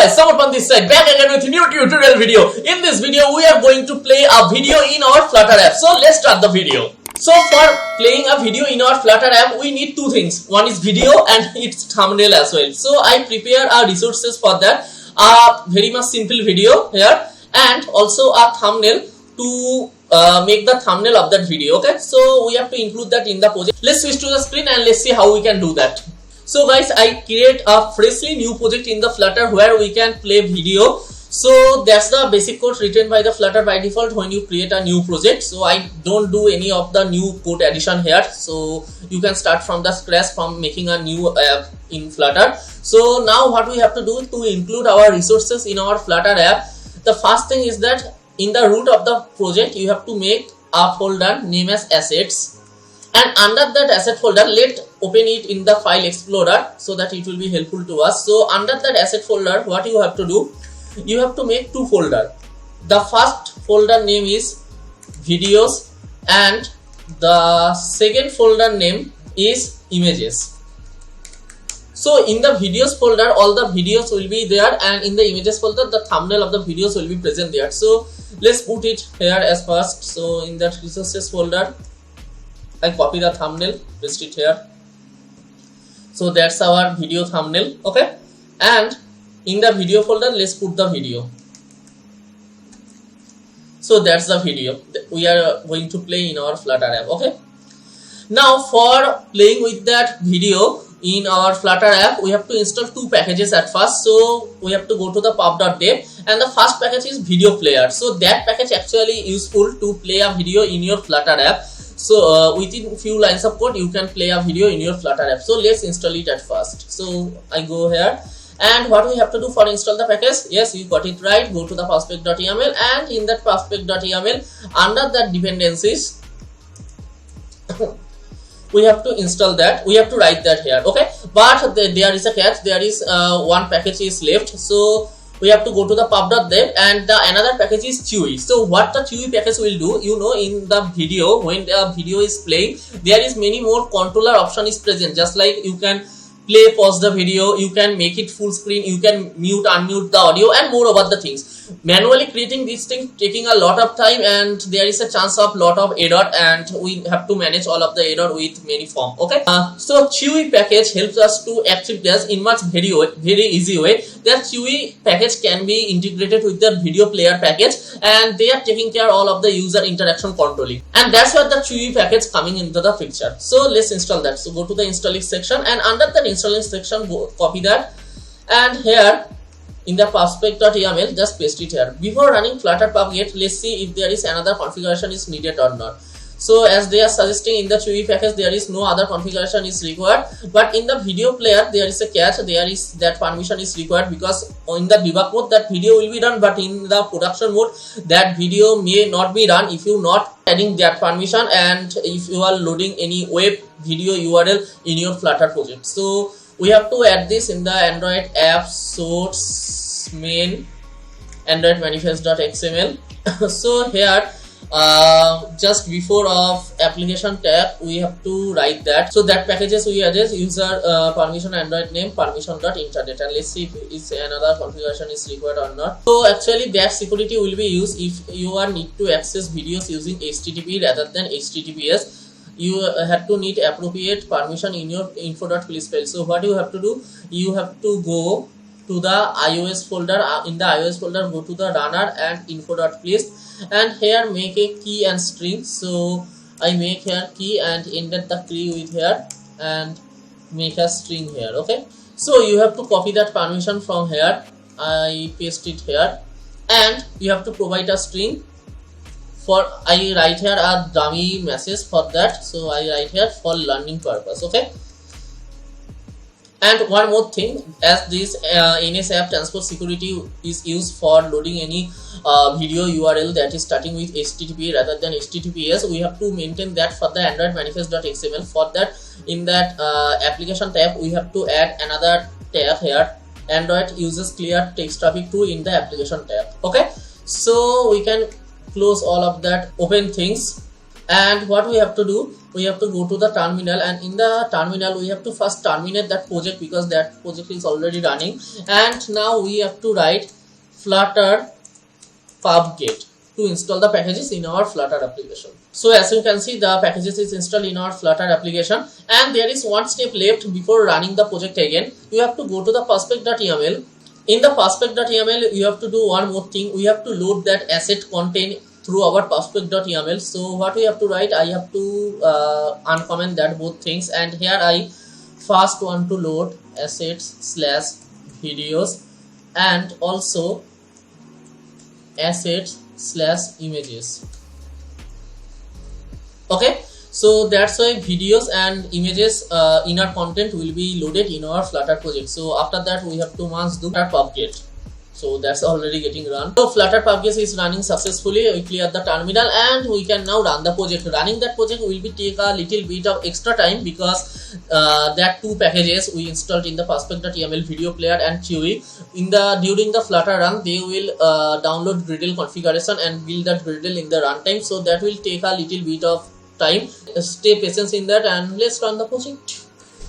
guys, Samarpan this side, back again with a new tutorial video. In this video, we are going to play a video in our Flutter app. So let's start the video. So for playing a video in our Flutter app, we need two things. One is video and its thumbnail as well. So I prepare our resources for that. A very much simple video here and also a thumbnail to make the thumbnail of that video. Okay, so we have to include that in the project. Let's switch to the screen and let's see how we can do that. So guys, I create a freshly new project in the Flutter where we can play video. So that's the basic code written by the Flutter by default when you create a new project. So I don't do any of the new code addition here. So you can start from the scratch from making a new app in Flutter. So now what we have to do to include our resources in our Flutter app. The first thing is that in the root of the project, you have to make a folder named as assets. And under that asset folder, let's open it in the file explorer so that it will be helpful to us. So under that asset folder, what you have to do, you have to make two folders. The first folder name is videos and the second folder name is images. So in the videos folder, all the videos will be there, and in the images folder, the thumbnail of the videos will be present there. So let's put it here as first. So in that resources folder, I copy the thumbnail, paste it here. So that's our video thumbnail. Okay, and in the video folder, let's put the video. So that's the video we are going to play in our Flutter app. Okay, now for playing with that video in our Flutter app, we have to install two packages at first. So we have to go to the pub.dev, and the first package is video player. So that package actually useful to play a video in your Flutter app. So within few lines of code, you can play a video in your Flutter app. So let's install it at first. So I go here, and what we have to do for install the package? Yes, you got it right. Go to the prospect.yaml, and in that prospect.yaml, under that dependencies, we have to install that. We have to write that here. Okay, but there is a catch. There is one package is left. So we have to go to the pub.dev, and another package is Chewy. So what the Chewy package will do, you know, in the video, when the video is playing, there is many more controller option is present. Just like you can play, pause the video, you can make it full screen, you can mute, unmute the audio, and more about the things. Manually creating these things taking a lot of time, and there is a chance of lot of error, and we have to manage all of the error with many form. Okay, so Chewy package helps us to achieve this in much very easy way. That Chewy package can be integrated with the video player package, and they are taking care of all of the user interaction controlling, and that's where the Chewy package coming into the picture. So let's install that. So go to the installing section, and under the installing section, copy that, and here in the prospect.yaml, just paste it here. Before running Flutter pub-get, let's see if there is another configuration is needed or not. So as they are suggesting in the Chewy package, there is no other configuration is required, but in the video player there is a catch. There is that permission is required, because in the debug mode that video will be done, but in the production mode that video may not be done if you not adding that permission, and if you are loading any web video URL in your Flutter project. So we have to add this in the Android app source main Android manifest.xml. So here just before of application tab, we have to write that. So that packages we address user permission Android name permission.interdate, and let's see if another configuration is required or not. So actually that security will be used if you are need to access videos using HTTP rather than HTTPS. You have to need appropriate permission in your info.please file. So what you have to do, you have to go to the iOS folder. In the iOS folder, go to the runner and info.please, and here make a key and string. So I make here key and indent the key with here and make a string here. Okay, so you have to copy that permission from here. I paste it here, and you have to provide a string. For I write here a dummy message for that. So I write here for learning purpose. Okay, and one more thing, as this NS app transport security is used for loading any video URL that is starting with HTTP rather than HTTPS, we have to maintain that for the Android manifest.xml. For that, in that application tab, we have to add another tab here, Android uses clear text traffic to in the application tab. Okay, so we can close all of that open things, And what we have to do, we have to go to the terminal, and in the terminal we have to first terminate that project because that project is already running. And now we have to write flutter pub-get to install the packages in our Flutter application. So as you can see, the packages is installed in our Flutter application, and there is one step left before running the project again. You have to go to the prospect.yaml. In the prospect.yaml, you have to do one more thing. We have to load that asset content through our prospect.yaml. So what we have to write, I have to uncomment that both things, and here I first want to load assets/videos and also assets/images. Okay, so that's why videos and images inner content will be loaded in our Flutter project. So after that we have to once do Flutter pub-get. So that's already getting run. So Flutter pub-get is running successfully. We clear the terminal and we can now run the project. Running that project will be take a little bit of extra time because that two packages we installed in the prospect.yaml video player and QE. During the Flutter run, they will download Gradle configuration and build that Gradle in the runtime. So that will take a little bit of time. Stay patient in that and let's run the project.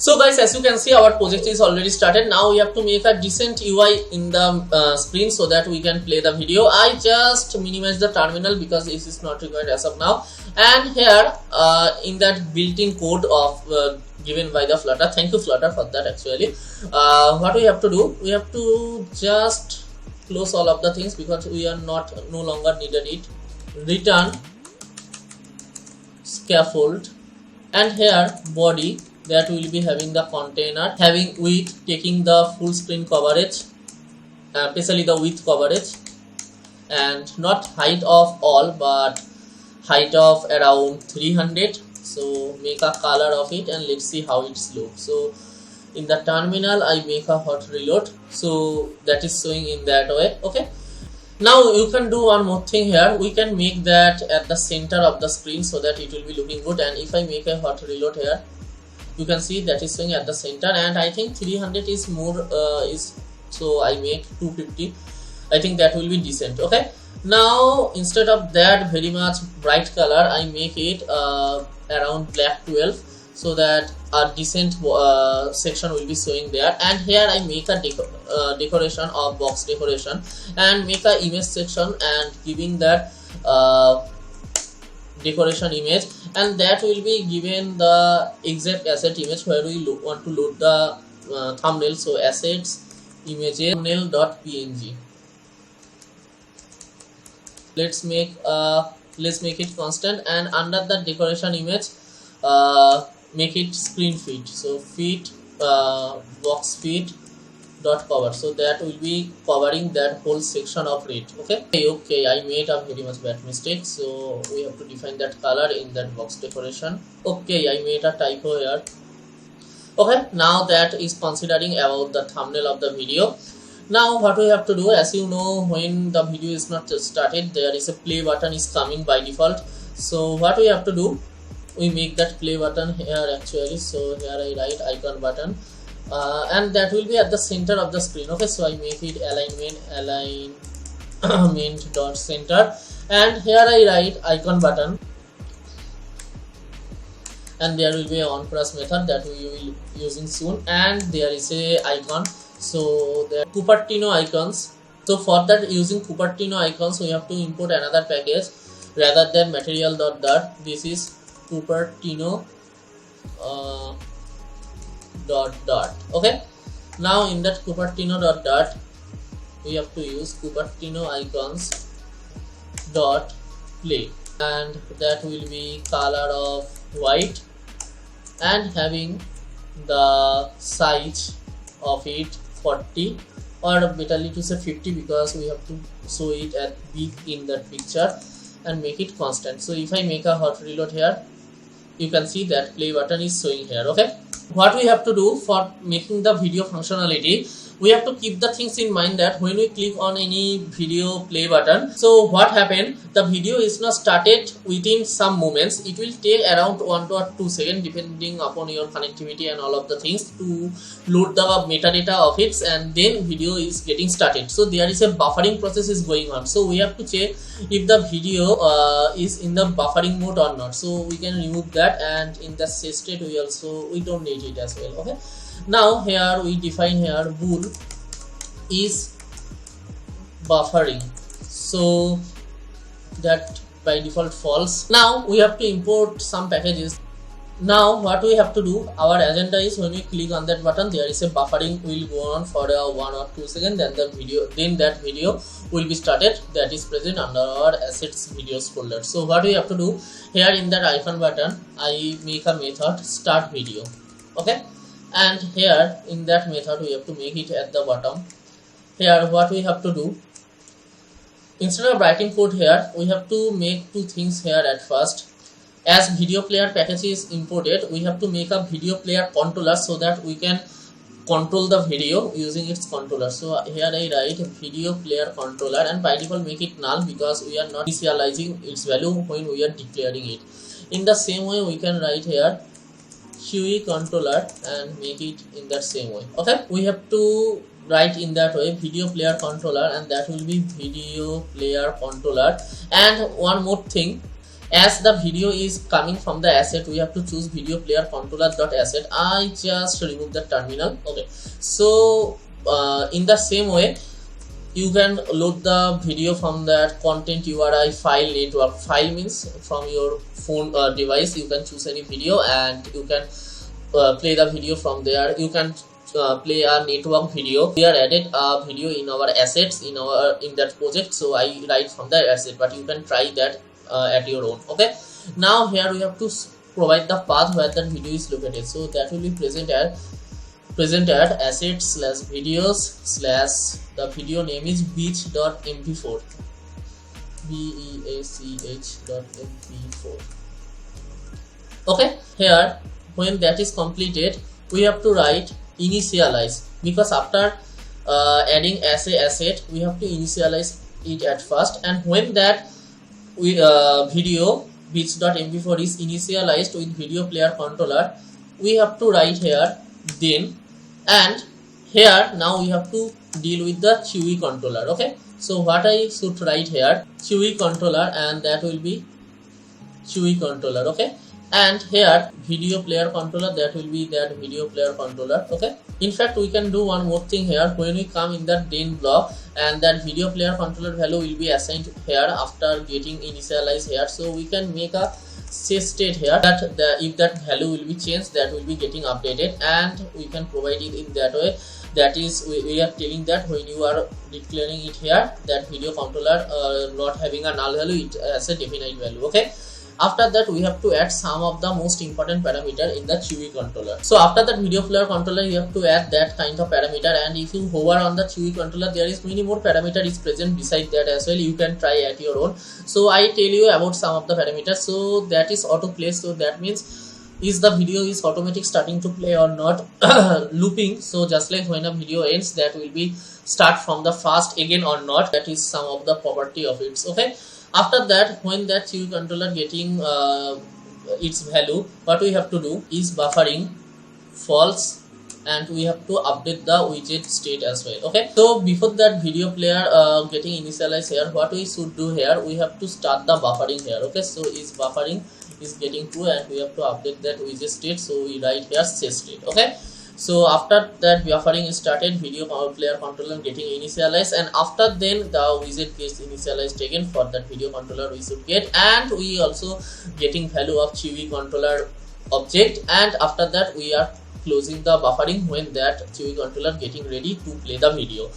So guys, as you can see, our project is already started. Now we have to make a decent UI in the screen so that we can play the video. I just minimize the terminal because this is not required as of now. And here in that built-in code of given by the Flutter, thank you Flutter for that actually. What we have to do, we have to just close all of the things because we are no longer needed it. Return scaffold, and here body, that will be having the container having width, taking the full screen coverage, especially the width coverage, and not height of all but height of around 300. So make a color of it and let's see how it's looks. So in the terminal I make a hot reload, so that is showing in that way. Okay, now you can do one more thing here. We can make that at the center of the screen so that it will be looking good. And if I make a hot reload here, you can see that is showing at the center, and I think 300 is more so I make 250. I think that will be decent. Okay, now instead of that very much bright color, I make it around black 12 so that a decent section will be showing there. And here I make a decoration of box decoration and make a image section and giving that decoration image, and that will be given the exact asset image where we want to load the thumbnail. So assets images thumbnail.png. Let's make it constant, and under the decoration image make it screen feed. So feed box feed dot cover, so that will be covering that whole section of it. Okay, I made a very much bad mistake, so we have to define that color in that box decoration. Okay, I made a typo here. Okay, now that is considering about the thumbnail of the video. Now what we have to do, as you know, when the video is not started, there is a play button is coming by default. So what we have to do, we make that play button here actually. So here I write icon button, and that will be at the center of the screen. Okay, so I make it alignment dot center, and here I write icon button, and there will be an onPress method that we will using soon, and there is a icon. So there are Cupertino icons. So for that, using Cupertino icons, we have to import another package rather than material.dart. This is Cupertino .dart. Okay, now in that Cupertino.dart we have to use Cupertino icons dot play, and that will be color of white and having the size of it 40, or betterly to say 50, because we have to show it at big in that picture, and make it constant. So if I make a hot reload here, you can see that play button is showing here. Okay, what we have to do for making the video functionality, we have to keep the things in mind that when we click on any video play button, so what happened, the video is not started within some moments. It will take around 1 to 2 seconds depending upon your connectivity and all of the things to load the metadata of it, and then video is getting started. So there is a buffering process is going on, so we have to check if the video is in the buffering mode or not. So we can remove that, and in the state we don't need it as well. Okay, now here we define here bool is buffering, so that by default false. Now we have to import some packages. Now what we have to do, our agenda is when we click on that button, there is a buffering will go on for 1 or 2 seconds, then that video will be started, that is present under our assets videos folder. So what we have to do, here in that icon button I make a method start video. Okay, and here in that method we have to make it at the bottom. Here what we have to do, instead of writing code here, we have to make 2 things here at first. As video player package is imported, we have to make a video player controller so that we can control the video using its controller. So here I write video player controller, and by default make it null because we are not initializing its value when we are declaring it. In the same way we can write here QE controller and make it in that same way. Okay, we have to write in that way video player controller, and that will be video player controller. And one more thing, as the video is coming from the asset, we have to choose video player controller dot asset. I just remove the terminal. Okay, so in the same way you can load the video from that content URI file network. File means from your phone device you can choose any video and you can play the video from there. You can play a network video. We are added a video in our assets in that project, so I write from the asset, but you can try that at your own. Okay, now here we have to provide the path where that video is located, so that will be present at assets slash videos slash the video name is beach.mp4 beach.mp4. okay, here when that is completed we have to write initialize, because after adding as a asset we have to initialize it at first, and when that video beach.mp4 is initialized with video player controller, we have to write here then, and here now we have to deal with the QE controller. Okay, so what I should write here, QE controller, and that will be QE controller. Okay, and here video player controller, that will be that video player controller. Okay, in fact we can do one more thing here. When we come in that then block, and that video player controller value will be assigned here after getting initialized here, so we can make a state here that if that value will be changed, that will be getting updated, and we can provide it in that way. That is, we are telling that when you are declaring it here, that video controller not having a null value, it has a definite value. Okay, after that we have to add some of the most important parameter in the QE controller. So after that video player controller you have to add that kind of parameter, and if you hover on the QE controller, there is many more parameter is present beside that as well. You can try at your own. So I tell you about some of the parameters. So that is autoplay, so that means is the video is automatic starting to play or not. Looping, so just like when a video ends, that will be start from the first again or not. That is some of the property of it. Okay, after that when that QE controller getting its value, what we have to do is buffering false, and we have to update the widget state as well. Okay, so before that video player getting initialized here, what we should do here, we have to start the buffering here. Okay, so is buffering is getting true, and we have to update that widget state, so we write here set state. Okay, so after that buffering is started, video player controller getting initialized, and after then the widget gets initialized again for that video controller we should get, and we also getting value of QE controller object, and after that we are closing the buffering when that QE controller getting ready to play the video.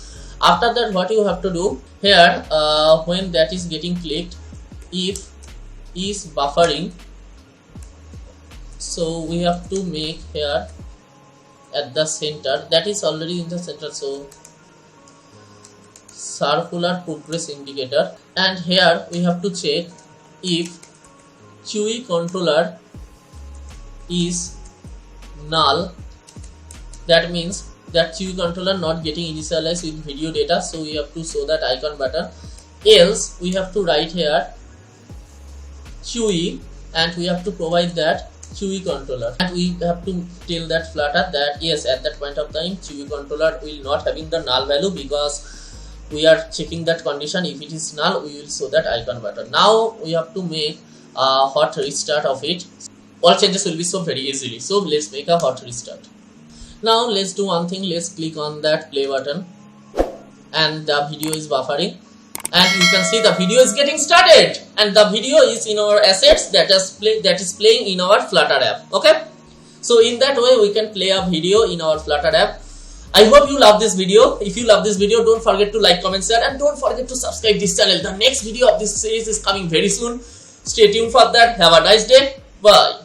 After that what you have to do here, when that is getting clicked, if is buffering, so we have to make here at the center, that is already in the center, so circular progress indicator, and here we have to check if QE controller is null, that means that Chewy controller not getting initialized with video data, so we have to show that icon button. Else we have to write here Chewy, and we have to provide that Chewy controller, and we have to tell that Flutter that yes, at that point of time Chewy controller will not having the null value, because we are checking that condition. If it is null, we will show that icon button. Now we have to make a hot restart of it. All changes will be so very easily. So let's make a hot restart. Now let's do one thing. Let's click on that play button, and the video is buffering, and you can see the video is getting started, and the video is in our assets that is playing in our Flutter app. Okay, so in that way we can play a video in our Flutter app. I hope you love this video. If you love this video, don't forget to like, comment, share, and don't forget to subscribe this channel. The next video of this series is coming very soon. Stay tuned for that. Have a nice day. Bye.